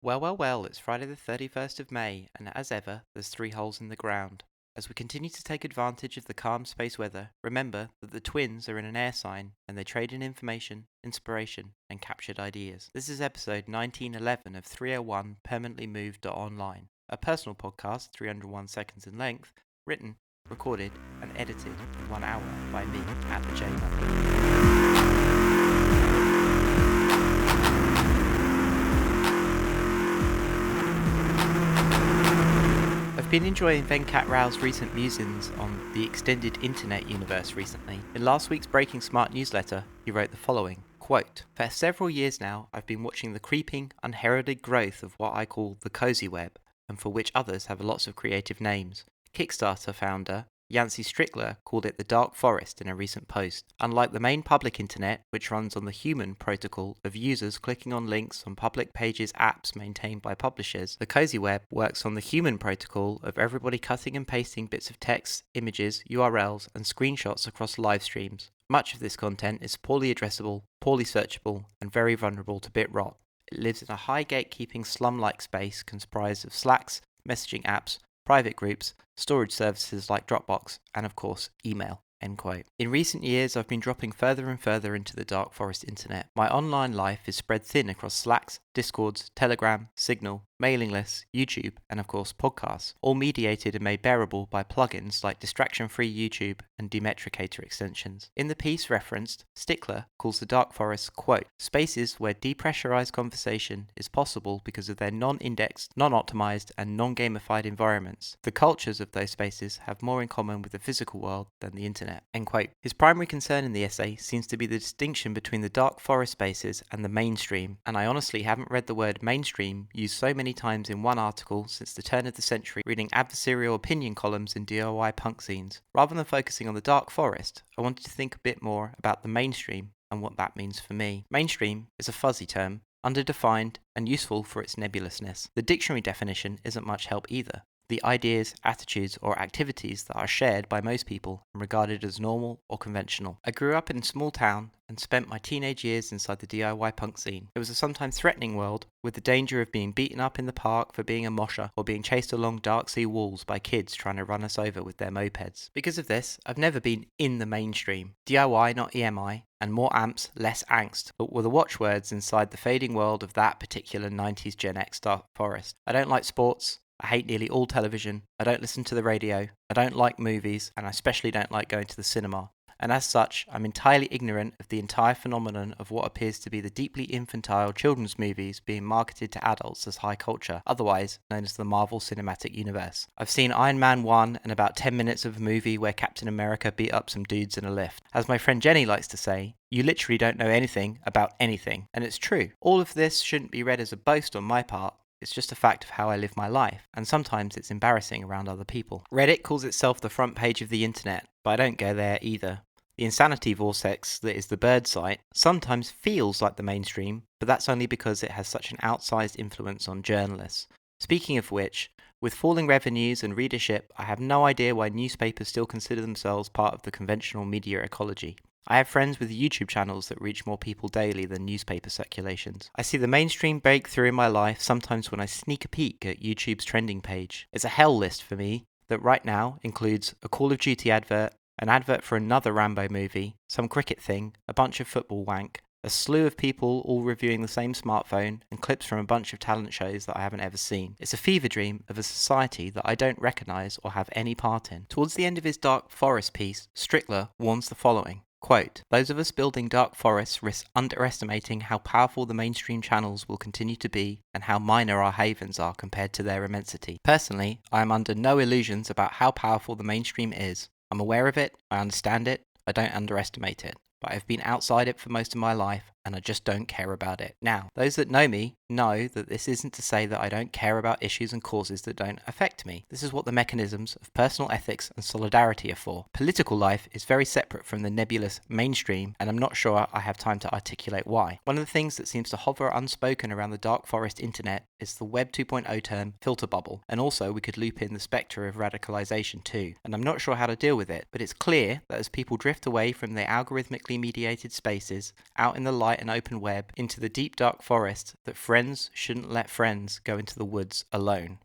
Well, it's Friday the 31st of May, and as ever, there's three holes in the ground. As we continue to take advantage of the calm space weather, remember that the twins are in an air sign, and they trade in information, inspiration, and captured ideas. This is episode 1911 of 301 Permanently Moved Online, a personal podcast 301 seconds in length, written, recorded, and edited in 1 hour by me at the J-Man. I've been enjoying Venkat Rao's recent musings on the extended internet universe recently. In last week's Breaking Smart newsletter, he wrote the following, quote, "For several years now, I've been watching the creeping, unheralded growth of what I call the cozy web, and for which others have lots of creative names. Kickstarter founder Yancey Strickler called it the dark forest in a recent post. Unlike the main public internet, which runs on the human protocol of users clicking on links on public pages apps maintained by publishers, the cozy web works on the human protocol of everybody cutting and pasting bits of text, images, URLs, and screenshots across live streams. Much of this content is poorly addressable, poorly searchable, and very vulnerable to bit rot. It lives in a high gatekeeping slum-like space comprised of Slacks, messaging apps, private groups, storage services like Dropbox, and of course, email." End quote. In recent years, I've been dropping further and further into the dark forest internet. My online life is spread thin across Slacks, Discords, Telegram, Signal, mailing lists, YouTube, and of course podcasts, all mediated and made bearable by plugins like distraction-free YouTube and demetricator extensions. In the piece referenced, Stickler calls the dark forest, quote, "spaces where depressurized conversation is possible because of their non-indexed, non-optimized, and non-gamified environments. The cultures of those spaces have more in common with the physical world than the internet." End quote. His primary concern in the essay seems to be the distinction between the dark forest spaces and the mainstream, and I honestly haven't read the word mainstream used so many times in one article since the turn of the century reading adversarial opinion columns in DIY punk scenes. Rather than focusing on the dark forest, I wanted to think a bit more about the mainstream and what that means for me. Mainstream is a fuzzy term, underdefined and useful for its nebulousness. The dictionary definition isn't much help either. The ideas, attitudes, or activities that are shared by most people and regarded as normal or conventional. I grew up in a small town and spent my teenage years inside the DIY punk scene. It was a sometimes threatening world, with the danger of being beaten up in the park for being a mosher or being chased along dark sea walls by kids trying to run us over with their mopeds. Because of this, I've never been in the mainstream. DIY, not EMI, and more amps, less angst, but were the watchwords inside the fading world of that particular 90s Gen X dark forest. I don't like sports. I hate nearly all television, I don't listen to the radio, I don't like movies, and I especially don't like going to the cinema. And as such, I'm entirely ignorant of the entire phenomenon of what appears to be the deeply infantile children's movies being marketed to adults as high culture, otherwise known as the Marvel Cinematic Universe. I've seen Iron Man 1 and about 10 minutes of a movie where Captain America beat up some dudes in a lift. As my friend Jenny likes to say, you literally don't know anything about anything. And it's true. All of this shouldn't be read as a boast on my part. It's just a fact of how I live my life, and sometimes it's embarrassing around other people. Reddit calls itself the front page of the internet, but I don't go there either. The insanity vortex that is the bird site sometimes feels like the mainstream, but that's only because it has such an outsized influence on journalists. Speaking of which, with falling revenues and readership, I have no idea why newspapers still consider themselves part of the conventional media ecology. I have friends with YouTube channels that reach more people daily than newspaper circulations. I see the mainstream break through in my life sometimes when I sneak a peek at YouTube's trending page. It's a hell list for me that right now includes a Call of Duty advert, an advert for another Rambo movie, some cricket thing, a bunch of football wank, a slew of people all reviewing the same smartphone, and clips from a bunch of talent shows that I haven't ever seen. It's a fever dream of a society that I don't recognise or have any part in. Towards the end of his Dark Forest piece, Strickler warns the following. Quote, "Those of us building dark forests risk underestimating how powerful the mainstream channels will continue to be and how minor our havens are compared to their immensity. Personally, I am under no illusions about how powerful the mainstream is. I'm aware of it, I understand it, I don't underestimate it. But I've been outside it for most of my life, and I just don't care about it. Now, those that know me know that this isn't to say that I don't care about issues and causes that don't affect me. This is what the mechanisms of personal ethics and solidarity are for. Political life is very separate from the nebulous mainstream, and I'm not sure I have time to articulate why. One of the things that seems to hover unspoken around the dark forest internet is the Web 2.0 term filter bubble, and also we could loop in the spectre of radicalization too, and I'm not sure how to deal with it, but it's clear that as people drift away from the algorithmically mediated spaces, out in the light light and open web into the deep dark forest that friends shouldn't let friends go into the woods alone.